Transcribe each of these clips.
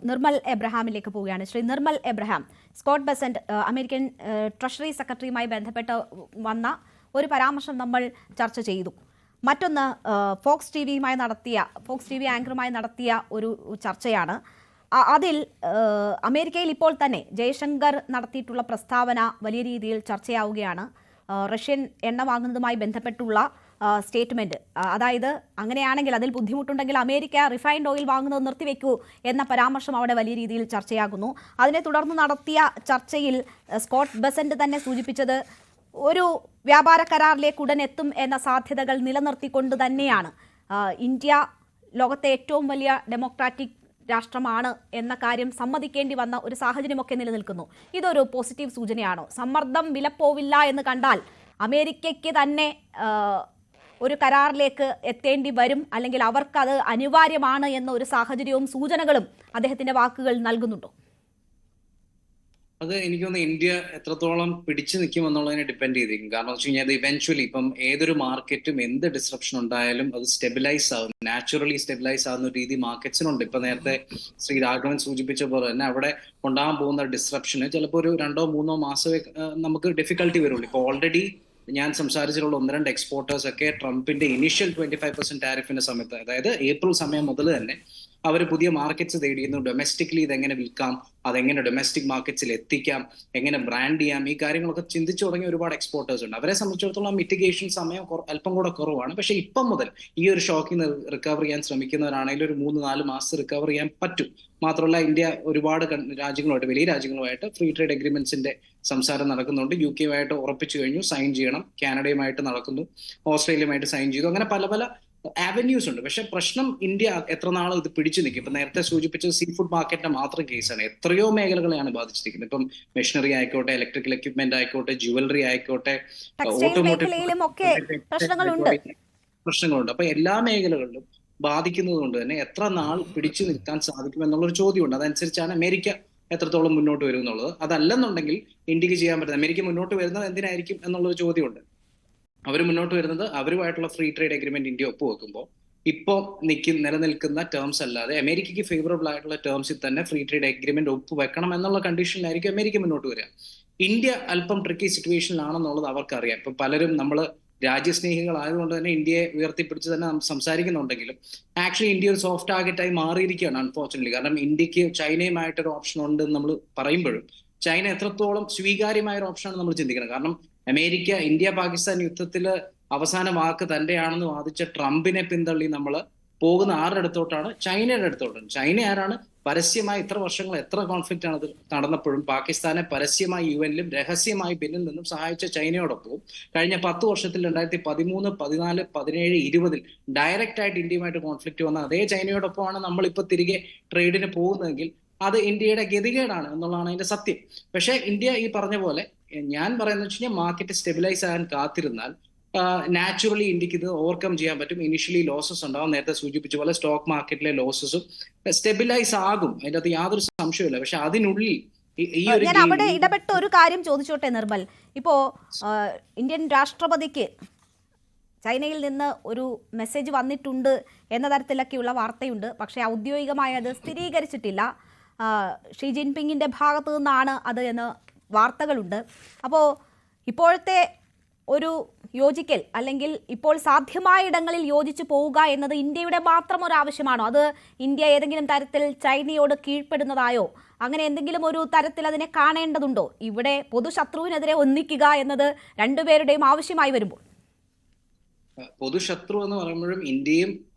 നിർമ്മൽ എബ്രഹാമിലേക്ക് പോവുകയാണ്. Shri Nirmal Abraham, Scott Bessent American treasury സെക്രട്ടറിയുമായി ബന്ധപ്പെട്ട് വന്ന ഒരു പരാമർശം നമ്മൾ ചർച്ച ചെയ്തു. മറ്റൊന്ന് ഫോക്സ് ടി വി ആങ്കറുമായി നടത്തിയ ഒരു ചർച്ചയാണ്. അതിൽ അമേരിക്കയിൽ ഇപ്പോൾ തന്നെ ജയശങ്കർ നടത്തിയിട്ടുള്ള പ്രസ്താവന വലിയ രീതിയിൽ ചർച്ചയാവുകയാണ്. റഷ്യൻ എണ്ണ വാങ്ങുന്നതുമായി ബന്ധപ്പെട്ടുള്ള സ്റ്റേറ്റ്മെന്റ്, അതായത് അങ്ങനെയാണെങ്കിൽ അതിൽ ബുദ്ധിമുട്ടുണ്ടെങ്കിൽ അമേരിക്ക റിഫൈൻഡ് ഓയിൽ വാങ്ങുന്നത് നിർത്തിവെക്കൂ എന്ന പരാമർശം അവിടെ വലിയ രീതിയിൽ ചർച്ചയാകുന്നു. അതിനെ തുടർന്ന് നടത്തിയ ചർച്ചയിൽ സ്കോട്ട് ബെസന്റ് തന്നെ സൂചിപ്പിച്ചത് ഒരു വ്യാപാര കരാറിലേക്ക് ഉടൻ എത്തും എന്ന സാധ്യതകൾ നിലനിർത്തിക്കൊണ്ട് തന്നെയാണ്. ഇന്ത്യ ലോകത്തെ ഏറ്റവും വലിയ ഡെമോക്രാറ്റിക് രാഷ്ട്രമാണ് എന്ന കാര്യം സമ്മതിക്കേണ്ടി വന്ന ഒരു സാഹചര്യമൊക്കെ നിലനിൽക്കുന്നു. ഇതൊരു പോസിറ്റീവ് സൂചനയാണോ? സമ്മർദ്ദം വിലപ്പോവില്ല എന്ന് കണ്ടാൽ അമേരിക്കയ്ക്ക് തന്നെ ഒരു കരാറിലേക്ക് എത്തേണ്ടി വരും, അല്ലെങ്കിൽ അവർക്കത് അനിവാര്യമാണ് എന്ന ഒരു സാഹചര്യവും സൂചനകളും അദ്ദേഹത്തിന്റെ വാക്കുകൾ നൽകുന്നുണ്ടോ? അത് എനിക്ക് തോന്നുന്നു ഇന്ത്യ എത്രത്തോളം പിടിച്ചു നിൽക്കും എന്നുള്ളതിനെ ഡിപ്പെൻഡ് ചെയ്തിരിക്കും. കാരണം വെച്ച് കഴിഞ്ഞാൽ അത് ഇവൻച്വലി ഇപ്പം ഏതൊരു മാർക്കറ്റും എന്ത് ഡിസ്റപ്ഷൻ ഉണ്ടായാലും അത് സ്റ്റെബിലൈസ് ആവും, നാച്ചുറലി സ്റ്റെബിലൈസ് ആവുന്ന ഒരു രീതി മാർക്കറ്റ്സിനുണ്ട്. ഇപ്പൊ നേരത്തെ ശ്രീ രാഘവൻ സൂചിപ്പിച്ച പോലെ തന്നെ അവിടെ ഉണ്ടാകാൻ പോകുന്ന ഡിസ്റപ്ഷന് ചിലപ്പോൾ ഒരു 2-3 മാസമേ നമുക്ക് ഡിഫിക്കൽട്ടി വരുള്ളൂ. ഇപ്പൊ ഓൾറെഡി ഞാൻ സംസാരിച്ചിട്ടുള്ള 1-2 എക്സ്പോർട്ടേഴ്സ് ഒക്കെ ട്രംപിന്റെ ഇനിഷ്യൽ 25% ടാരിഫിന്റെ സമയത്ത്, അതായത് ഏപ്രിൽ സമയം മുതൽ തന്നെ അവർ പുതിയ മാർക്കറ്റ്സ് തേടിയിരുന്നു. ഡൊമസ്റ്റിക്കലി ഇതെങ്ങനെ വിൽക്കാം, അതെങ്ങനെ ഡൊമസ്റ്റിക് മാർക്കറ്റ്സിൽ എത്തിക്കാം, എങ്ങനെ ബ്രാൻഡ് ചെയ്യാം, ഈ കാര്യങ്ങളൊക്കെ ചിന്തിച്ചു തുടങ്ങിയ ഒരുപാട് എക്സ്പോർട്ടേഴ്സ് ഉണ്ട്. അവരെ സംബന്ധിച്ചിടത്തോളം മിറ്റിഗേഷൻ സമയം അല്പം കൂടെ കുറവാണ്. പക്ഷെ ഇപ്പം മുതൽ ഈ ഒരു ഷോക്കിൽ നിന്ന് റിക്കവർ ചെയ്യാൻ ശ്രമിക്കുന്നവരാണെങ്കിൽ ഒരു 3-4 മാസം റിക്കവർ ചെയ്യാൻ പറ്റും. മാത്രമല്ല ഇന്ത്യ ഒരുപാട് രാജ്യങ്ങളുമായിട്ട്, വലിയ രാജ്യങ്ങളുമായിട്ട് ഫ്രീ ട്രേഡ് അഗ്രിമെന്റ്സിന്റെ സംസാരം നടക്കുന്നുണ്ട്. UK യുമായിട്ട് ഉറപ്പിച്ചു കഴിഞ്ഞു, സൈൻ ചെയ്യണം. കാനഡയുമായിട്ട് നടക്കുന്നു, ഓസ്ട്രേലിയയുമായിട്ട് സൈൻ ചെയ്തു. അങ്ങനെ പല പല ആവന്യൂസ് ഉണ്ട്. പക്ഷെ പ്രശ്നം ഇന്ത്യ എത്ര നാളും ഇത് പിടിച്ചു നിൽക്കും. ഇപ്പൊ നേരത്തെ സൂചിപ്പിച്ചത് സീ ഫുഡ് മാർക്കറ്റിന്റെ മാത്രം കേസാണ്. എത്രയോ മേഖലകളെയാണ് ബാധിച്ചിരിക്കുന്നത്. ഇപ്പം മെഷീനറി ആയിക്കോട്ടെ, ഇലക്ട്രിക്കൽ എക്യുപ്മെന്റ് ആയിക്കോട്ടെ, ജുവലറി ആയിക്കോട്ടെ, ഓട്ടോമോട്ടീവ് പ്രശ്നങ്ങളുണ്ട്. അപ്പൊ എല്ലാ മേഖലകളിലും ബാധിക്കുന്നത് കൊണ്ട് തന്നെ എത്ര നാൾ പിടിച്ചു നിൽക്കാൻ സാധിക്കും എന്നുള്ളൊരു ചോദ്യമുണ്ട്. അതനുസരിച്ചാണ് അമേരിക്ക എത്രത്തോളം മുന്നോട്ട് വരും എന്നുള്ളത്. അതല്ലെന്നുണ്ടെങ്കിൽ ഇന്ത്യക്ക് ചെയ്യാൻ പറ്റുന്നത്, അമേരിക്ക മുന്നോട്ട് വരുന്നത് എന്തിനായിരിക്കും എന്നുള്ളൊരു ചോദ്യമുണ്ട്. അവർ മുന്നോട്ട് വരുന്നത് അവരുമായിട്ടുള്ള ഫ്രീ ട്രേഡ് അഗ്രിമെന്റ് ഇന്ത്യ ഒപ്പുവെക്കുമ്പോൾ ഇപ്പോൾ നിലനിൽക്കുന്ന ടേംസ് അല്ലാതെ അമേരിക്കയ്ക്ക് ഫേവറബിൾ ആയിട്ടുള്ള ടേംസിൽ തന്നെ ഫ്രീ ട്രേഡ് അഗ്രിമെന്റ് ഒപ്പുവെക്കണം എന്നുള്ള കണ്ടീഷനിലായിരിക്കും അമേരിക്ക മുന്നോട്ട് വരിക. ഇന്ത്യ അല്പം ട്രിക്കി സിറ്റുവേഷനിലാണെന്നുള്ളത് അവർക്കറിയാം. ഇപ്പൊ പലരും നമ്മൾ രാജ്യസ്നേഹികളായതുകൊണ്ട് തന്നെ ഇന്ത്യയെ ഉയർത്തിപ്പിടിച്ച് തന്നെ സംസാരിക്കുന്നുണ്ടെങ്കിലും ആക്ച്വലി ഇന്ത്യ ഒരു സോഫ്റ്റ് ടാർഗറ്റായി മാറിയിരിക്കുകയാണ് അൺഫോർച്ചുനേറ്റ്ലി. കാരണം ഇന്ത്യക്ക് ചൈനയുമായിട്ടൊരു ഓപ്ഷൻ ഉണ്ട് നമ്മൾ പറയുമ്പോഴും ചൈന എത്രത്തോളം സ്വീകാര്യമായ ഒരു ഓപ്ഷനാണ് നമ്മൾ ചിന്തിക്കണം. കാരണം അമേരിക്ക ഇന്ത്യ പാകിസ്ഥാൻ യുദ്ധത്തിൽ അവസാന വാക്ക് തന്റെയാണെന്ന് വാദിച്ച ട്രംപിനെ പിന്തള്ളി നമ്മൾ പോകുന്ന ആരുടെ അടുത്തോട്ടാണ്? ചൈനയുടെ അടുത്തോട്ടാണ്. ചൈന ആരാണ് പരസ്യമായി ഇത്ര വർഷങ്ങൾ എത്ര കോൺഫ്ലിക്റ്റ് ആണ് നടന്നപ്പോഴും പാകിസ്ഥാനെ പരസ്യമായി UN-ലും രഹസ്യമായി പിന്നിൽ നിന്നും സഹായിച്ച ചൈനയോടൊപ്പം കഴിഞ്ഞ 10 വർഷത്തിൽ 2013, 14, 17, 20 ഡയറക്റ്റ് ആയിട്ട് ഇന്ത്യയുമായിട്ട് കോൺഫ്ലിക്റ്റ് വന്ന അതേ ചൈനയോടൊപ്പമാണ് നമ്മളിപ്പോൾ തിരികെ ട്രേഡിന് പോകുന്നതെങ്കിൽ അത് ഇന്ത്യയുടെ ഗതികേടാണ് എന്നുള്ളതാണ് അതിന്റെ സത്യം. പക്ഷേ ഇന്ത്യ ഈ പറഞ്ഞ പോലെ ഞാൻ പറയുന്നത് വെച്ച് കഴിഞ്ഞാൽ മാർക്കറ്റ് സ്റ്റെബിലൈസ് ആകാൻ കാത്തിരുന്നാൽ നാച്ചുറലി ഇന്ത്യക്ക് ഇത് ഓവർകം ചെയ്യാൻ പറ്റും. ഇനിഷ്യലി ലോസസ് ഉണ്ടാവും, നേരത്തെ സൂചിപ്പിച്ച പോലെ സ്റ്റോക്ക് മാർക്കറ്റിലെ ലോസസും സ്റ്റെബിലൈസ് ആകും, അതിൻ്റെ അകത്ത് യാതൊരു സംശയമില്ല. പക്ഷെ അതിനുള്ളിൽ ഞാൻ അവിടെ ഇടപെട്ട ഒരു കാര്യം ചോദിച്ചോട്ടെ നിർമ്മൽ. ഇപ്പോ ഇന്ത്യൻ രാഷ്ട്രപതിക്ക് ചൈനയിൽ നിന്ന് ഒരു മെസ്സേജ് വന്നിട്ടുണ്ട് എന്ന തരത്തിലൊക്കെയുള്ള വാർത്തയുണ്ട്. പക്ഷേ ഔദ്യോഗികമായി അത് സ്ഥിരീകരിച്ചിട്ടില്ല. ഷീ ജിൻപിങ്ങിന്റെ ഭാഗത്തു നിന്നാണ് അത് എന്ന് വാർത്തകളുണ്ട്. അപ്പോൾ ഇപ്പോഴത്തെ ഒരു യോജിക്കൽ, അല്ലെങ്കിൽ ഇപ്പോൾ സാധ്യമായ ഇടങ്ങളിൽ യോജിച്ചു പോവുക എന്നത് ഇന്ത്യയുടെ മാത്രം ഒരു ആവശ്യമാണോ? അത് ഇന്ത്യ ഏതെങ്കിലും തരത്തിൽ ചൈനയോട് കീഴ്പ്പെടുന്നതായോ അങ്ങനെ എന്തെങ്കിലും ഒരു തരത്തിൽ അതിനെ കാണേണ്ടതുണ്ടോ? ഇവിടെ പൊതുശത്രുവിനെതിരെ ഒന്നിക്കുക എന്നത് രണ്ടുപേരുടെയും ആവശ്യമായി വരുമ്പോൾ പൊതുശത്രു എന്ന് പറയുമ്പോഴും ഇന്ത്യയും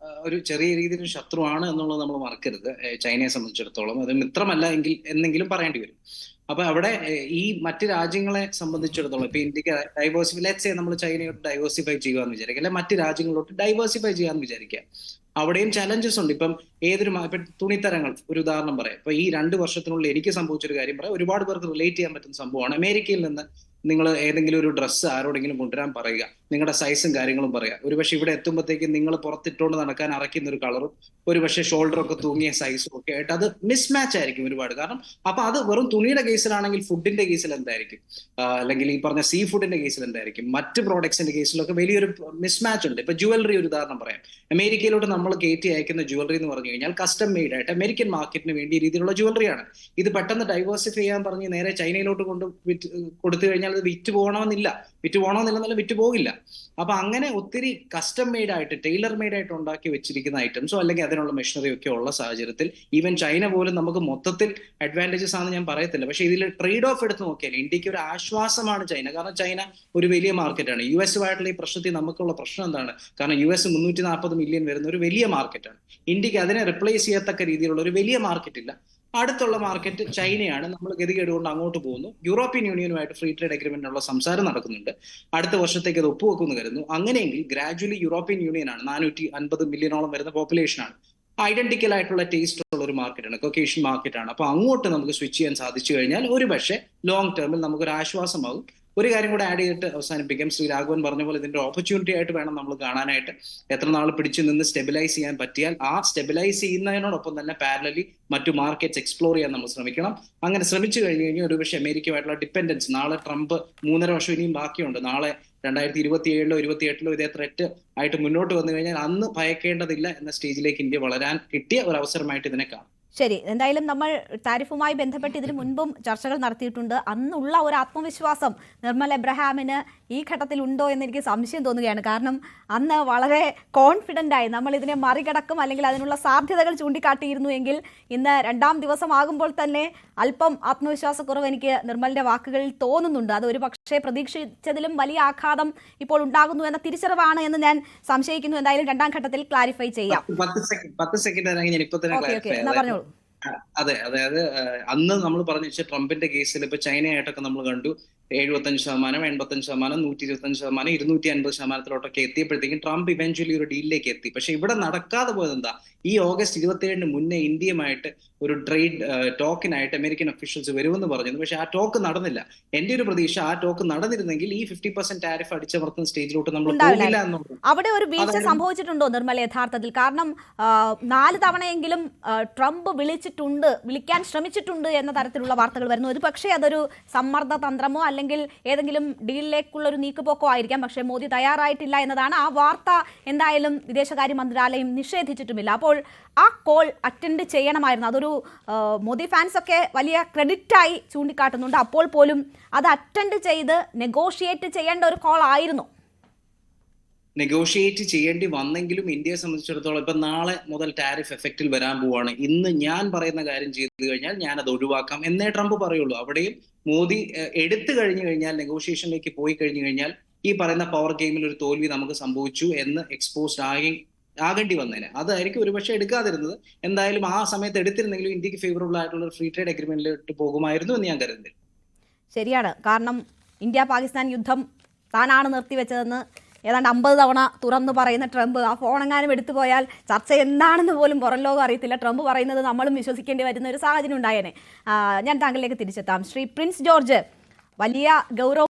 ഒരു ചെറിയ രീതിയിൽ ശത്രുവാണ് എന്നുള്ളത് നമ്മൾ മറക്കരുത്. ചൈനയെ സംബന്ധിച്ചിടത്തോളം അത് മിത്രമല്ല എന്നെങ്കിലും പറയേണ്ടി വരും. അപ്പൊ അവിടെ ഈ മറ്റ് രാജ്യങ്ങളെ സംബന്ധിച്ചിടത്തോളം ഇപ്പൊ ഇന്ത്യക്ക് ഡൈവേഴ്സിഫൈ, ലെറ്റ്സ് സേ നമ്മൾ ചൈനയോട്ട് ഡൈവേഴ്സിഫൈ ചെയ്യുകയെന്ന് വിചാരിക്കുക, അല്ലെ മറ്റ് രാജ്യങ്ങളോട്ട് ഡൈവേഴ്സിഫൈ ചെയ്യാന്ന് വിചാരിക്കുക. അവിടെയും ചലഞ്ചസ് ഉണ്ട്. ഇപ്പം ഇപ്പൊ തുണിത്തരങ്ങൾ ഒരു ഉദാഹരണം പറയാം. ഇപ്പൊ ഈ 2 വർഷത്തിനുള്ളിൽ എനിക്ക് സംഭവിച്ചൊരു കാര്യം പറയാം. ഒരുപാട് പേർക്ക് റിലേറ്റ് ചെയ്യാൻ പറ്റുന്ന സംഭവമാണ്. അമേരിക്കയിൽ നിന്ന് നിങ്ങൾ ഏതെങ്കിലും ഒരു ഡ്രസ്സ് ആരോടെങ്കിലും കൊണ്ടുവരാൻ പറയുക, നിങ്ങളുടെ സൈസും കാര്യങ്ങളും പറയാം. ഒരുപക്ഷെ ഇവിടെ എത്തുമ്പോഴത്തേക്കും നിങ്ങൾ പുറത്തിട്ടുകൊണ്ട് നടക്കാൻ അറയ്ക്കുന്ന ഒരു കളറും ഒരുപക്ഷെ ഷോൾഡറൊക്കെ തൂങ്ങിയ സൈസും ഒക്കെ ആയിട്ട് അത് മിസ്മാച്ച് ആയിരിക്കും ഒരുപാട്. കാരണം അപ്പൊ അത് വെറും തുണിയുടെ കേസിലാണെങ്കിൽ ഫുഡിന്റെ കേസിൽ എന്തായിരിക്കും, അല്ലെങ്കിൽ ഈ പറഞ്ഞ സീ ഫുഡിന്റെ കേസിൽ എന്തായിരിക്കും, മറ്റ് പ്രോഡക്ട്സിന്റെ കേസിലൊക്കെ വലിയൊരു മിസ്മാച്ച് ഉണ്ട്. ഇപ്പൊ ജുവലറി ഒരു ഉദാഹരണം പറയാം. അമേരിക്കയിലോട്ട് നമ്മൾ കയറ്റി അയക്കുന്ന ജുവലറി എന്ന് പറഞ്ഞു കഴിഞ്ഞാൽ കസ്റ്റം മെയ്ഡ് ആയിട്ട് അമേരിക്കൻ മാർക്കറ്റിന് വേണ്ടിയ രീതിയിലുള്ള ജുവലറിയാണ്. ഇത് പെട്ടെന്ന് ഡൈവേഴ്സിഫൈ ചെയ്യാൻ പറഞ്ഞ് നേരെ ചൈനയിലോട്ട് കൊടുത്തു കഴിഞ്ഞാൽ അത് വിറ്റ് പോകണമെന്നില്ല വിറ്റ് പോകില്ല. അപ്പൊ അങ്ങനെ ഒത്തിരി കസ്റ്റം മെയ്ഡ് ആയിട്ട് ടൈലർ മെയ്ഡ് ആയിട്ട് ഉണ്ടാക്കി വെച്ചിരിക്കുന്ന ഐറ്റംസോ അല്ലെങ്കിൽ അതിനുള്ള മെഷീനറി ഒക്കെ ഉള്ള സാഹചര്യത്തിൽ ഈവൻ ചൈന പോലും നമുക്ക് മൊത്തത്തിൽ അഡ്വാൻറ്റേജസ് ആണെന്ന് ഞാൻ പറയത്തില്ല. പക്ഷെ ഇതിൽ ട്രേഡ് ഓഫ് എടുത്ത് നോക്കിയാൽ ഇന്ത്യക്ക് ഒരു ആശ്വാസമാണ് ചൈന. കാരണം ചൈന ഒരു വലിയ മാർക്കറ്റാണ്. US-ആയിട്ടുള്ള ഈ പ്രശ്നത്തിൽ നമുക്കുള്ള പ്രശ്നം എന്താണ്? കാരണം US 340 മില്യൺ വരുന്ന ഒരു വലിയ മാർക്കറ്റാണ്. ഇന്ത്യക്ക് അതിനെ റിപ്ലേസ് ചെയ്യത്തക്ക രീതിയിലുള്ള ഒരു വലിയ മാർക്കറ്റ് ഇല്ല. അടുത്തുള്ള മാർക്കറ്റ് ചൈനയാണ്. നമ്മൾ ഗതികേട് കൊണ്ട് അങ്ങോട്ട് പോകുന്നു. യൂറോപ്യൻ യൂണിയനുമായിട്ട് ഫ്രീ ട്രേഡ് അഗ്രിമെന്റിനുള്ള സംസാരം നടക്കുന്നുണ്ട്. അടുത്ത വർഷത്തേക്ക് അത് ഒപ്പുവെക്കുമെന്ന് കരുതുന്നു. അങ്ങനെയെങ്കിൽ ഗ്രാജുവലി യൂറോപ്യൻ യൂണിയനാണ് 450 മില്യണോളം വരുന്ന പോപ്പുലേഷനാണ്. ഐഡന്റിക്കൽ ആയിട്ടുള്ള ടേസ്റ്റ് ഉള്ള ഒരു മാർക്കറ്റാണ്, കൊക്കേഷ്യൻ മാർക്കറ്റാണ്. അപ്പൊ അങ്ങോട്ട് നമുക്ക് സ്വിച്ച് ചെയ്യാൻ സാധിച്ചു കഴിഞ്ഞാൽ ഒരു പക്ഷേ ലോങ് ടേമിൽ നമുക്കൊരു ആശ്വാസമാകും. ഒരു കാര്യം കൂടെ ആഡ് ചെയ്തിട്ട് അവസാനിപ്പിക്കാം. ശ്രീ രാഘവൻ പറഞ്ഞ പോലെ ഇതിന്റെ ഓപ്പർച്യൂണിറ്റി ആയിട്ട് വേണം നമ്മൾ കാണാനായിട്ട്. എത്ര നാൾ പിടിച്ചു നിന്ന് സ്റ്റെബിലൈസ് ചെയ്യാൻ പറ്റിയാൽ ആ സ്റ്റെബിലൈസ് ചെയ്യുന്നതിനോടൊപ്പം തന്നെ പാരലലി മറ്റു മാർക്കറ്റ്സ് എക്സ്പ്ലോർ ചെയ്യാൻ നമ്മൾ ശ്രമിക്കണം. അങ്ങനെ ശ്രമിച്ചു കഴിഞ്ഞു കഴിഞ്ഞാൽ ഒരുപക്ഷെ അമേരിക്കയുമായിട്ടുള്ള ഡിപ്പെൻഡൻസ്, നാളെ ട്രംപ് 3.5 വർഷം ഇനിയും ബാക്കിയുണ്ട്, നാളെ 2027-ലോ 28-ലോ ഇതേ ത്രെറ്റ് ആയിട്ട് മുന്നോട്ട് വന്നു കഴിഞ്ഞാൽ അന്ന് ഭയക്കേണ്ടതില്ല എന്ന സ്റ്റേജിലേക്ക് ഇന്ത്യ വളരാൻ കിട്ടിയ ഒരു അവസരമായിട്ട് ഇതിനെ കാണാം. ശരി, എന്തായാലും നമ്മൾ താരിഫുമായി ബന്ധപ്പെട്ട് ഇതിനു മുൻപും ചർച്ചകൾ നടത്തിയിട്ടുണ്ട്. അന്നുള്ള ഒരു ആത്മവിശ്വാസം നിർമ്മൽ എബ്രഹാമിന് ഈ ഘട്ടത്തിൽ ഉണ്ടോ എന്ന് എനിക്ക് സംശയം തോന്നുകയാണ്. കാരണം അന്ന് വളരെ കോൺഫിഡൻ്റായി നമ്മൾ ഇതിനെ മറികടക്കും അല്ലെങ്കിൽ അതിനുള്ള സാധ്യതകൾ ചൂണ്ടിക്കാട്ടിയിരുന്നു എങ്കിൽ ഇന്ന് 2ാം ദിവസമാകുമ്പോൾ തന്നെ അല്പം ആത്മവിശ്വാസക്കുറവ് എനിക്ക് നിർമ്മലിൻ്റെ വാക്കുകളിൽ തോന്നുന്നുണ്ട്. അത് ഒരു പക്ഷേ പ്രതീക്ഷിച്ചതിലും വലിയ ആഘാതം ഇപ്പോൾ ഉണ്ടാകുന്നു എന്ന തിരിച്ചറിവാണ് എന്ന് ഞാൻ സംശയിക്കുന്നു. എന്തായാലും 2ാം ഘട്ടത്തിൽ ക്ലാരിഫൈ ചെയ്യാം. 10 സെക്കൻഡ് ഞാൻ ഇപ്പൊ തന്നെ പറഞ്ഞോളൂ. അതെ, അതായത് അന്ന് നമ്മൾ പറഞ്ഞു വെച്ചാൽ ട്രംപിന്റെ കേസിൽ ഇപ്പൊ ചൈനയായിട്ടൊക്കെ നമ്മൾ കണ്ടു 75%, 85%, 125%, 250%-ത്തിലോട്ടൊക്കെ എത്തിയപ്പോഴത്തേക്കും ട്രംപ് ഇവൻച്വലി ഒരു ഡീലിലേക്ക് എത്തി. പക്ഷെ ഇവിടെ നടക്കാതെ പോയത് എന്താ? ഈ ഓഗസ്റ്റ് 27-ന് മുന്നേ ഇന്ത്യയുമായിട്ട് ഒരു ട്രേഡ് ടോക്കിനായിട്ട് അമേരിക്കൻ ഒഫീഷ്യൽസ് വരുമെന്ന് പറഞ്ഞിരുന്നു. പക്ഷെ ആ ടോക്ക് നടന്നില്ല. എന്റെ ഒരു പ്രതീക്ഷ ആ ടോക്ക് നടന്നിരുന്നെങ്കിൽ ഈ 50% ടാരിഫ് അടിച്ചമർത്തുന്ന സ്റ്റേജിലോട്ട് നമ്മൾ പോകില്ല എന്നുള്ളത്. അവിടെ ഒരു വീഴ്ച സംഭവിച്ചിട്ടുണ്ടോ നിർമ്മല യഥാർത്ഥത്തിൽ? കാരണം 4 തവണയെങ്കിലും ട്രംപ് വിളിക്കാൻ ശ്രമിച്ചിട്ടുണ്ട് എന്ന തരത്തിലുള്ള വാർത്തകൾ വരുന്നു. ഒരു പക്ഷേ അതൊരു സമ്മർദ്ദ തന്ത്രമോ അല്ലെങ്കിൽ ഏതെങ്കിലും ഡീലിലേക്കുള്ള ഒരു നീക്കുപോക്കോ ആയിരിക്കാം. പക്ഷേ മോദി തയ്യാറായിട്ടില്ല എന്നതാണ് ആ വാർത്ത. എന്തായാലും വിദേശകാര്യ മന്ത്രാലയം നിഷേധിച്ചിട്ടുമില്ല. അപ്പോൾ ആ കോൾ അറ്റൻഡ് ചെയ്യണമായിരുന്നു. അതൊരു മോദി ഫാൻസ് ഒക്കെ വലിയ ക്രെഡിറ്റായി ചൂണ്ടിക്കാട്ടുന്നുണ്ട്. അപ്പോൾ പോലും അത് അറ്റൻഡ് ചെയ്ത് നെഗോഷിയേറ്റ് ചെയ്യേണ്ട ഒരു കോൾ ആയിരുന്നു. നെഗോഷിയേറ്റ് ചെയ്യേണ്ടി വന്നെങ്കിലും ഇന്ത്യയെ സംബന്ധിച്ചിടത്തോളം ഇപ്പൊ നാളെ മുതൽ ടാരിഫ് എഫക്റ്റിൽ വരാൻ പോവാണ്. ഇന്ന് ഞാൻ പറയുന്ന കാര്യം ചെയ്തു കഴിഞ്ഞാൽ ഞാൻ അത് ഒഴിവാക്കാം എന്നേ ട്രംപ് പറയുള്ളൂ. അവിടെയും മോദി എടുത്തു കഴിഞ്ഞു കഴിഞ്ഞാൽ, നെഗോഷിയേഷനിലേക്ക് പോയി കഴിഞ്ഞു കഴിഞ്ഞാൽ ഈ പറയുന്ന പവർ ഗെയിമിൽ ഒരു തോൽവി നമുക്ക് സംഭവിച്ചു എന്ന് എക്സ്പോസ്ഡ് ആകേണ്ടി വന്നേനെ. അതായിരിക്കും ഒരുപക്ഷെ എടുക്കാതിരുന്നത്. എന്തായാലും ആ സമയത്ത് എടുത്തിരുന്നെങ്കിലും ഇന്ത്യക്ക് ഫേവറബിൾ ആയിട്ടുള്ള ഒരു ഫ്രീ ട്രേഡ് അഗ്രിമെന്റിലോട്ട് പോകുമായിരുന്നു എന്ന് ഞാൻ കരുതുന്നില്ല. ശരിയാണ്. കാരണം ഇന്ത്യ പാകിസ്ഥാൻ യുദ്ധം താനാണ് നിർത്തിവെച്ചതെന്ന് ഏതാണ്ട് 50 തവണ തുറന്നു പറയുന്ന ട്രംപ് ആ ഫോണെങ്ങാനും എടുത്തു പോയാൽ ചർച്ച എന്താണെന്ന് പോലും പുറം ലോകം അറിയത്തില്ല. ട്രംപ് പറയുന്നത് നമ്മളും വിശ്വസിക്കേണ്ടി വരുന്ന ഒരു സാഹചര്യം ഉണ്ടായേനെ. ഞാൻ താങ്കളിലേക്ക് തിരിച്ചെത്താം. ശ്രീ പ്രിൻസ് ജോർജ്, വലിയ ഗൗരവ